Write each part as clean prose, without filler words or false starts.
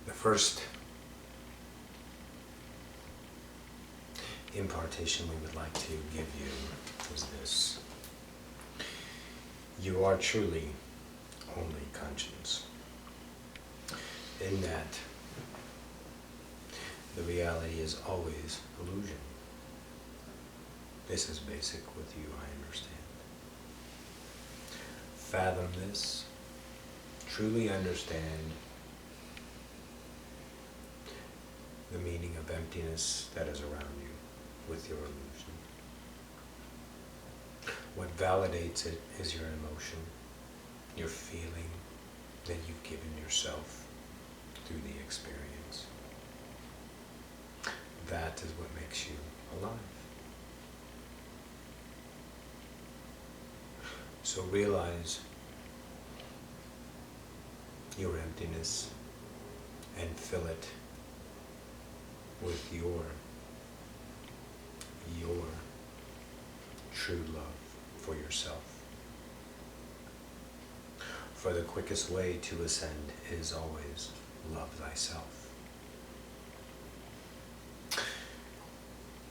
The first impartation we would like to give you is this. You are truly only conscience. In that, the reality is always illusion. This is basic with you, I understand. Fathom this, truly understand the meaning of emptiness that is around you with your illusion. What validates it is your emotion, your feeling that you've given yourself through the experience. That is what makes you alive. So realize your emptiness and fill it with your true love for yourself. For the quickest way to ascend is always love thyself.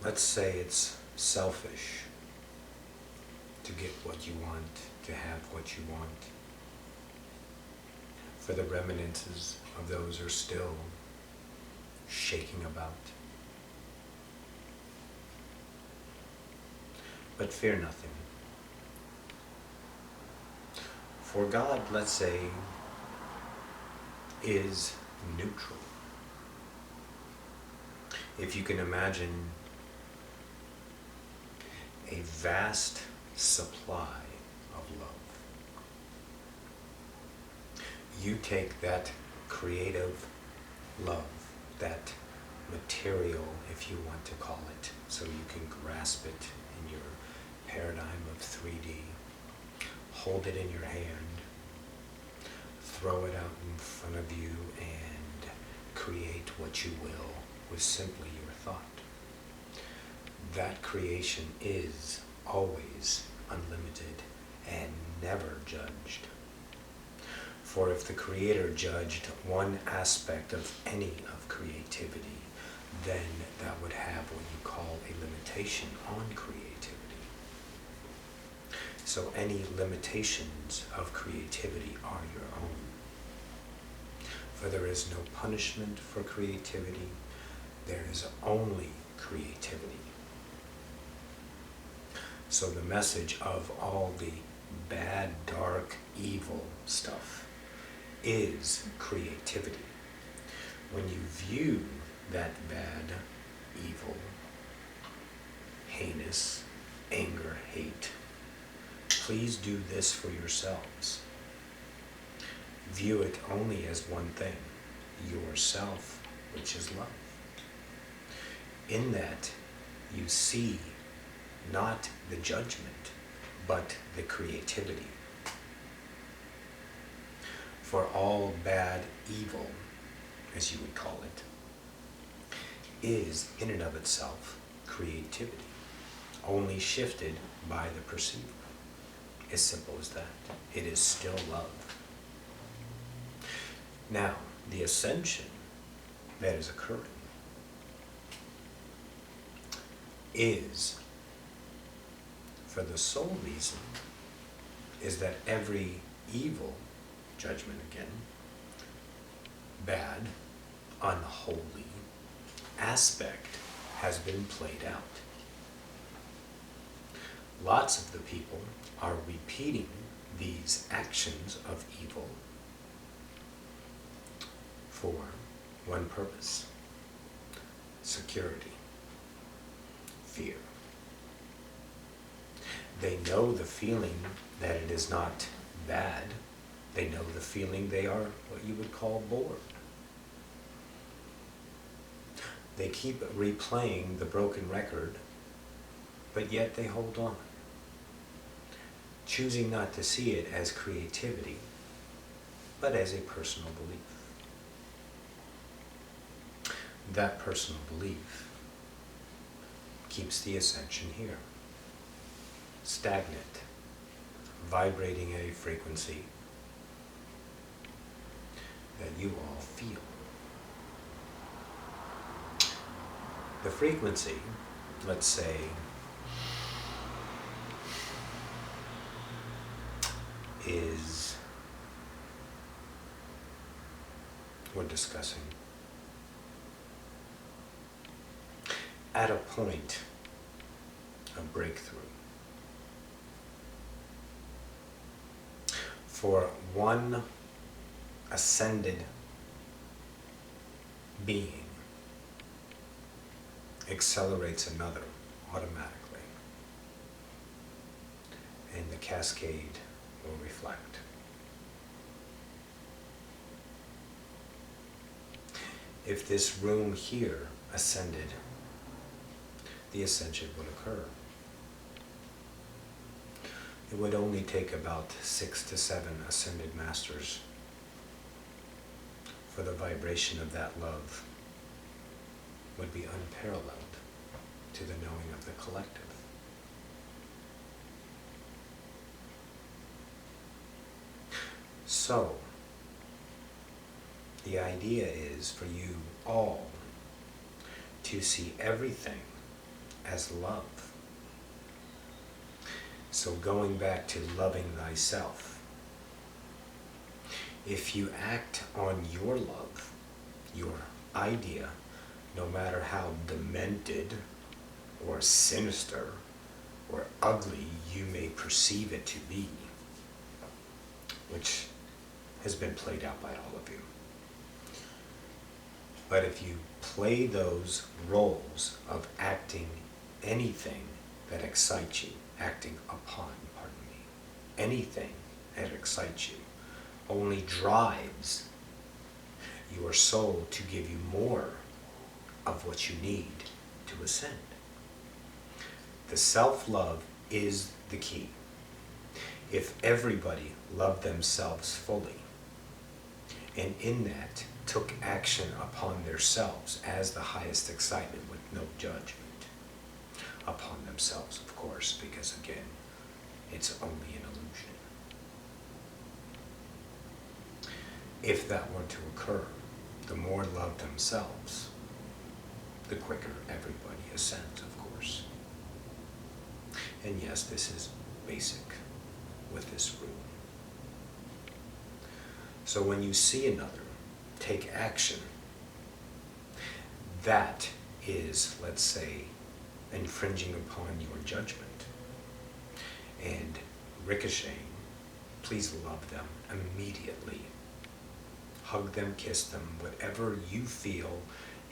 Let's say it's selfish to get what you want, to have what you want. For the reminiscences of those who are still shaking about. But fear nothing. For God, let's say, is neutral. If you can imagine a vast supply of love, you take that creative love, that material, if you want to call it, so you can grasp it in your paradigm of 3D, hold it in your hand, throw it out in front of you, and create what you will with simply your thought. That creation is always unlimited and never judged. For if the Creator judged one aspect of any of creativity, then that would have what you call a limitation on creativity. So any limitations of creativity are your own. For there is no punishment for creativity, there is only creativity. So the message of all the bad, dark, evil stuff is creativity. When you view that bad, evil, heinous, anger, hate, please do this for yourselves. View it only as one thing, yourself, which is love. In that, you see not the judgment, but the creativity. For all bad, evil, as you would call it, is in and of itself creativity, only shifted by the perceiver. As simple as that. It is still love. Now, the ascension that is occurring is, for the sole reason, is that every evil, judgment again, bad, unholy aspect has been played out. Lots of the people are repeating these actions of evil for one purpose: security, fear. They know the feeling that it is not bad. They know the feeling they are what you would call bored. They keep replaying the broken record, but yet they hold on, choosing not to see it as creativity, but as a personal belief. That personal belief keeps the ascension here, stagnant, vibrating at a frequency that you all feel. The frequency, let's say, is, we're discussing, at a point of breakthrough. For one ascended being accelerates another automatically, and the cascade will reflect. If this room here ascended, the ascension would occur. It would only take about 6 to 7 ascended masters for the vibration of that love would be unparalleled to the knowing of the collective. So, the idea is for you all to see everything as love. So going back to loving thyself, if you act on your love, your idea, no matter how demented or sinister or ugly you may perceive it to be, which has been played out by all of you. But if you play those roles of acting anything that excites you, acting upon, anything that excites you, only drives your soul to give you more of what you need to ascend. The self-love is the key. If everybody loved themselves fully, and in that took action upon themselves as the highest excitement with no judgment upon themselves, of course, because again, it's only an illusion. If that were to occur, the more love themselves, the quicker everybody ascends, of course. And yes, this is basic with this room. So when you see another take action, that is, let's say, infringing upon your judgment. And ricocheting, please love them immediately. Hug them, kiss them, whatever you feel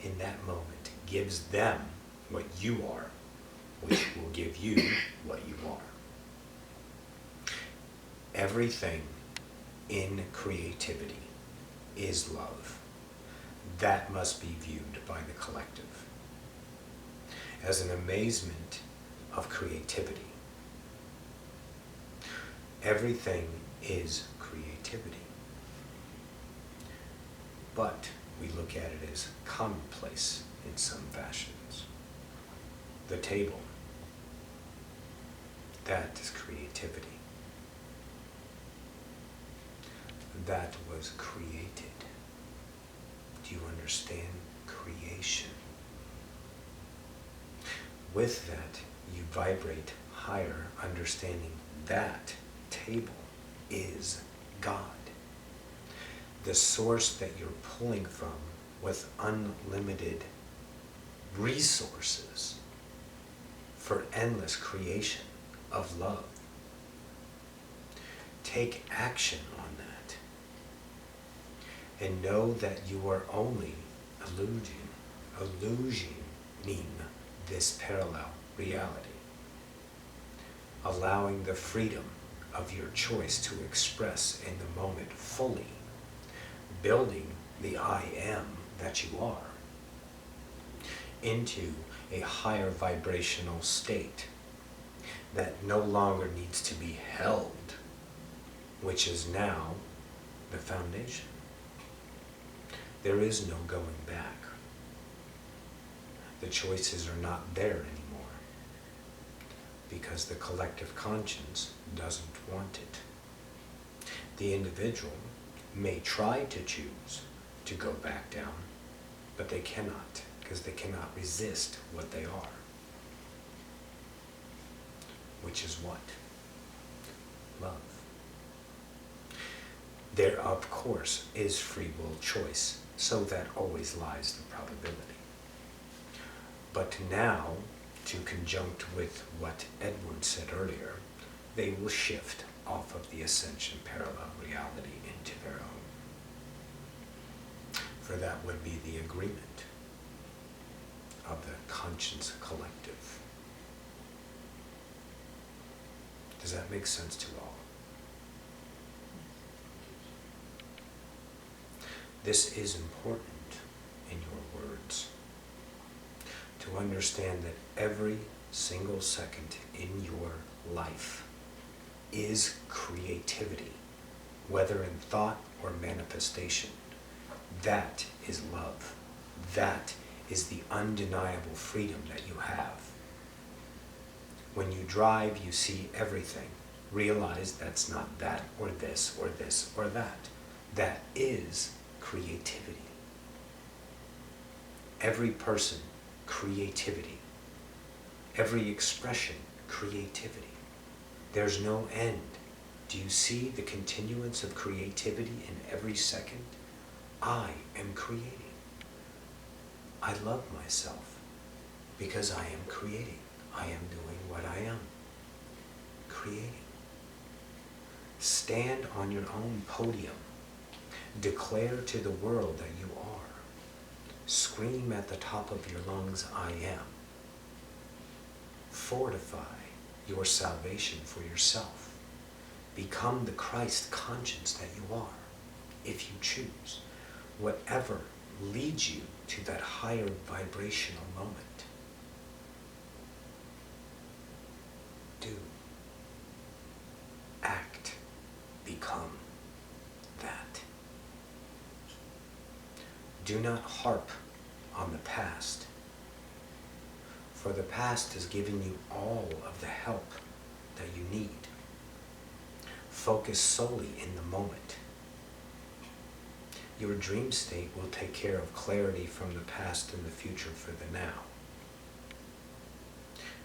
in that moment gives them what you are, which will give you what you are. Everything in creativity is love. That must be viewed by the collective as an amazement of creativity. Everything is creativity. But we look at it as commonplace in some fashions. The table, that is creativity. That was created. Do you understand creation? With that, you vibrate higher, understanding that table is God. The source that you're pulling from with unlimited resources for endless creation of love. Take action on that. And know that you are only illusioning this parallel reality. Allowing the freedom of your choice to express in the moment fully. Building the I am that you are into a higher vibrational state that no longer needs to be held, which is now the foundation. There is no going back. The choices are not there anymore because the collective conscience doesn't want it. The individual may try to choose to go back down, but they cannot because they cannot resist what they are. Which is what? Love. There, of course, is free will choice, so that always lies the probability. But now, to conjunct with what Edward said earlier, they will shift off of the Ascension parallel reality into their own. For that would be the agreement of the conscience collective. Does that make sense to all? This is important in your words, to understand that every single second in your life is creativity, whether in thought or manifestation. That is love. That is the undeniable freedom that you have. When you drive, you see everything. Realize that's not that or this or this or that. That is creativity. Every person, creativity. Every expression, creativity. There's no end. Do you see the continuance of creativity in every second? I am creating. I love myself because I am creating. I am doing what I am. Creating. Stand on your own podium. Declare to the world that you are. Scream at the top of your lungs, I am. Fortify your salvation for yourself. Become the Christ conscience that you are, if you choose. Whatever leads you to that higher vibrational moment. Do. Act. Become that. Do not harp on the past, for the past has given you all of the help that you need. Focus solely in the moment. Your dream state will take care of clarity from the past and the future for the now.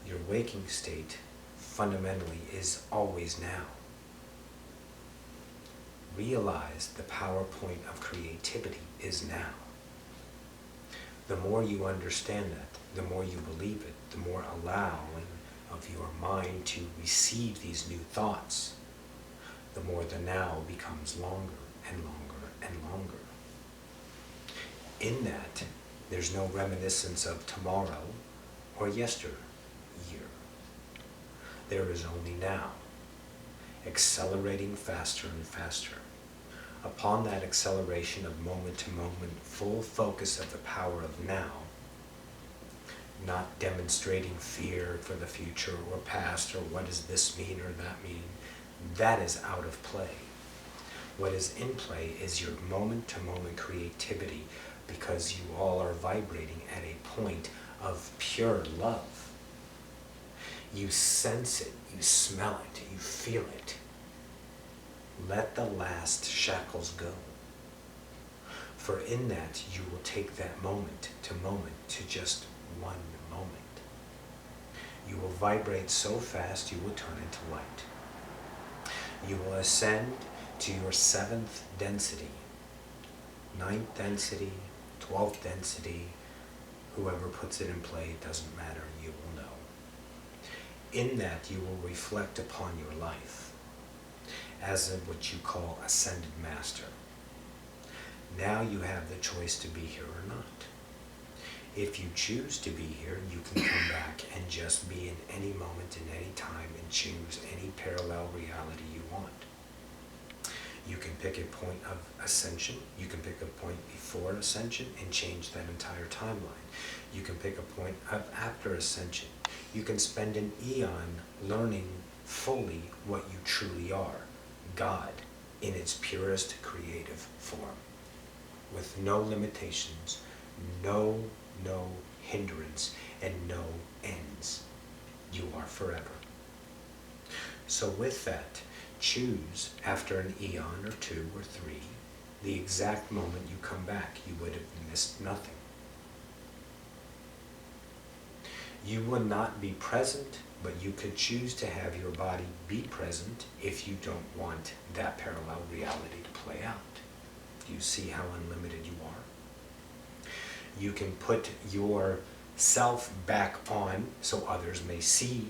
Your waking state fundamentally is always now. Realize the PowerPoint of creativity is now. The more you understand that, the more you believe it, the more allowing of your mind to receive these new thoughts, the more the now becomes longer and longer and longer. In that, there's no reminiscence of tomorrow or yesteryear. There is only now, accelerating faster and faster. Upon that acceleration of moment to moment, full focus of the power of now, not demonstrating fear for the future or past or what does this mean or that mean, that is out of play. What is in play is your moment-to-moment creativity, because you all are vibrating at a point of pure love. You sense it, you smell it, you feel it. Let the last shackles go. For in that you will take that moment to just one moment. You will vibrate so fast you will turn into light. You will ascend to your 7th density, 9th density, 12th density, whoever puts it in play, it doesn't matter, you will know. In that you will reflect upon your life as of what you call ascended master. Now you have the choice to be here or not. If you choose to be here, you can come back and just be in any moment, in any time, and choose any parallel reality you want. You can pick a point of ascension. You can pick a point before ascension and change that entire timeline. You can pick a point of after ascension. You can spend an eon learning fully what you truly are, God, in its purest creative form, with no limitations, no hindrance, and no ends. You are forever. So with that, choose after an eon or 2 or 3, the exact moment you come back. You would have missed nothing. You will not be present, but you could choose to have your body be present if you don't want that parallel reality to play out. Do you see how unlimited you are? You can put yourself back on so others may see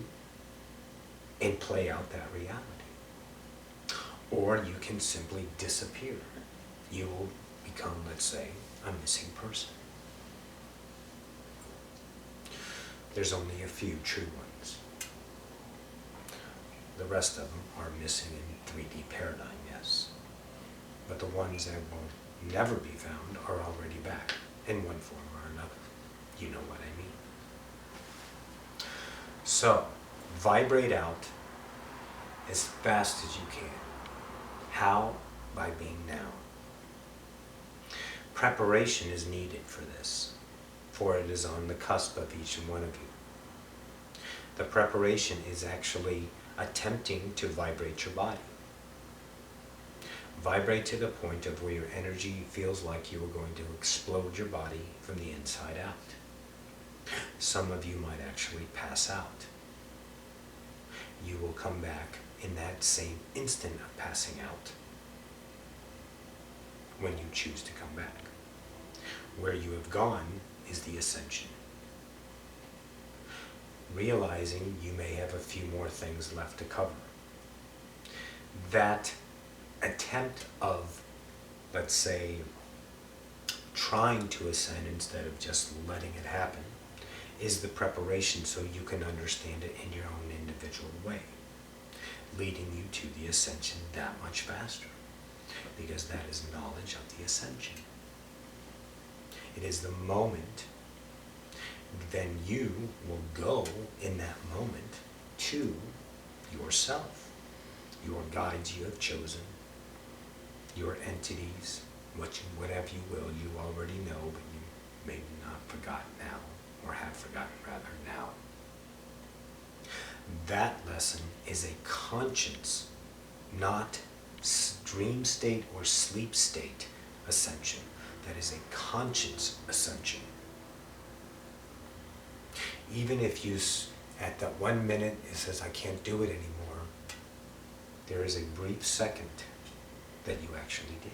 and play out that reality. Or you can simply disappear. You will become, let's say, a missing person. There's only a few true ones. The rest of them are missing in 3D paradigm, yes. But the ones that will never be found are already back in one form or another. You know what I mean. So, vibrate out as fast as you can. How? By being now. Preparation is needed for this, for it is on the cusp of each one of you. The preparation is actually attempting to vibrate your body. Vibrate to the point of where your energy feels like you are going to explode your body from the inside out. Some of you might actually pass out. You will come back in that same instant of passing out when you choose to come back. Where you have gone is the ascension. Realizing you may have a few more things left to cover. That attempt of, let's say, trying to ascend instead of just letting it happen is the preparation so you can understand it in your own individual way, leading you to the ascension that much faster, because that is knowledge of the ascension. It is the moment, then you will go in that moment to yourself, your guides you have chosen, your entities, whatever you will, you already know, but you may not forgotten now, or have forgotten rather now. That lesson is a conscience, not dream state or sleep state ascension. That is a conscience ascension. Even if you, at that 1 minute, it says, I can't do it anymore, there is a brief second that you actually did.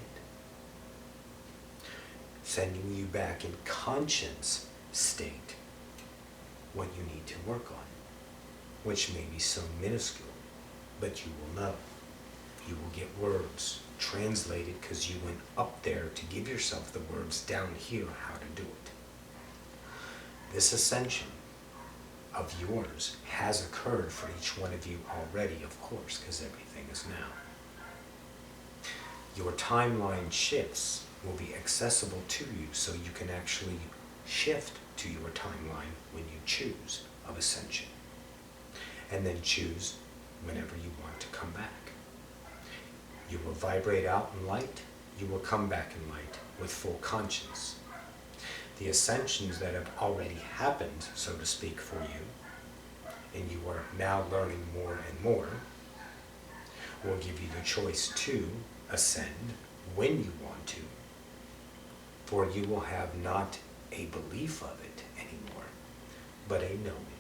Sending you back in conscience state what you need to work on, which may be so minuscule, but you will know. You will get words translated because you went up there to give yourself the words down here how to do it. This ascension of yours has occurred for each one of you already, of course, because everything is now. Your timeline shifts will be accessible to you, so you can actually shift to your timeline when you choose of ascension, and then choose whenever you want to come back. You will vibrate out in light, you will come back in light with full conscience. The ascensions that have already happened, so to speak, for you, and you are now learning more and more, will give you the choice to ascend when you want to, for you will have not a belief of it anymore, but a knowing.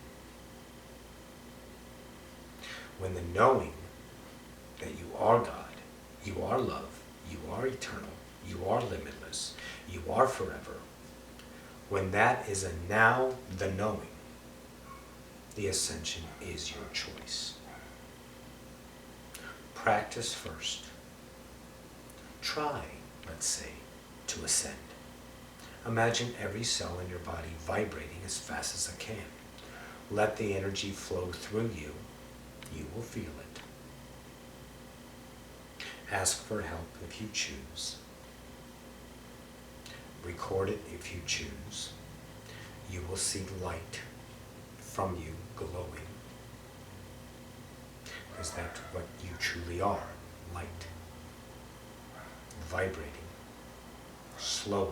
When the knowing that you are God, you are love, you are eternal, you are limitless, you are forever, when that is a now, the knowing, the ascension is your choice. Practice first. Try, let's say, to ascend. Imagine every cell in your body vibrating as fast as it can. Let the energy flow through you. You will feel it. Ask for help if you choose. Record it if you choose. You will see light from you glowing, because that's what you truly are, light, vibrating slowly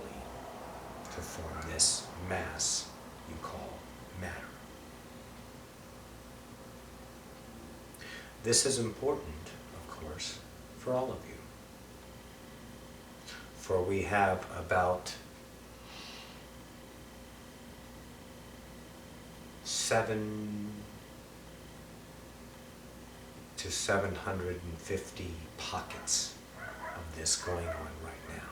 to form this mass you call matter. This is important, of course, for all of you. For we have about 7 to 750 pockets of this going on right now.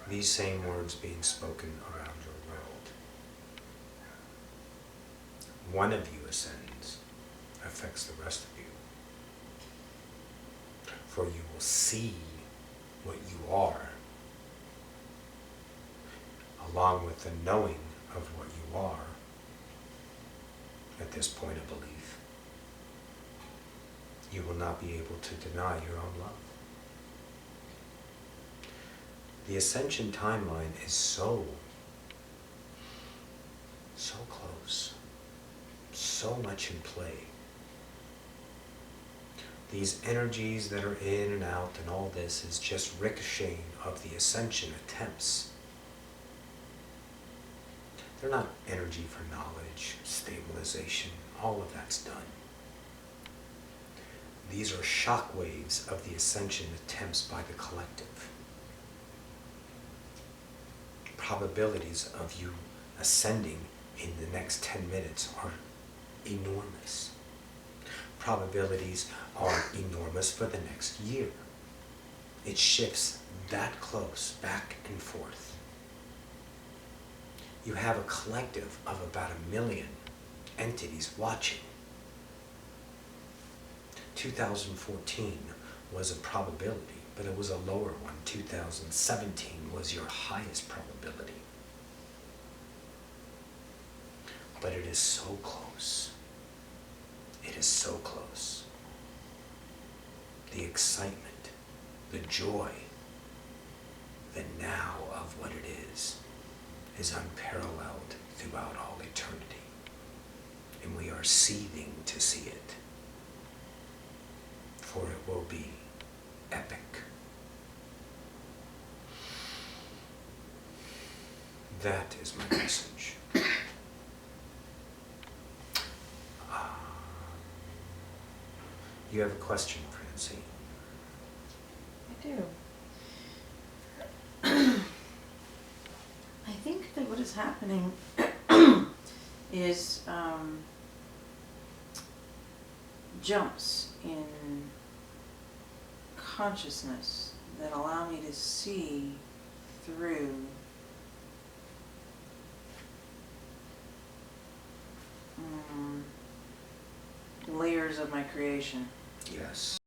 These same words being spoken around your world. One of you ascends, affects the rest of you. For you will see what you are, along with the knowing of what you are at this point of belief. You will not be able to deny your own love. The Ascension timeline is so close, so much in play. These energies that are in and out and all this is just ricocheting of the Ascension attempts. They're not energy for knowledge, stabilization, all of that's done. These are shock waves of the Ascension attempts by the collective. Probabilities of you ascending in the next 10 minutes are enormous. Probabilities are enormous for the next year. It shifts that close, back and forth. You have a collective of about 1 million entities watching. 2014 was a probability, but it was a lower one. 2017 was your highest probability. But it is so close. It is so close. The excitement, the joy, the now of what it is unparalleled throughout all eternity. And we are seething to see it. For it will be epic. That is my message. You have a question, Francie? I do. I think that what is happening is jumps in consciousness that allow me to see through layers of my creation. Yes.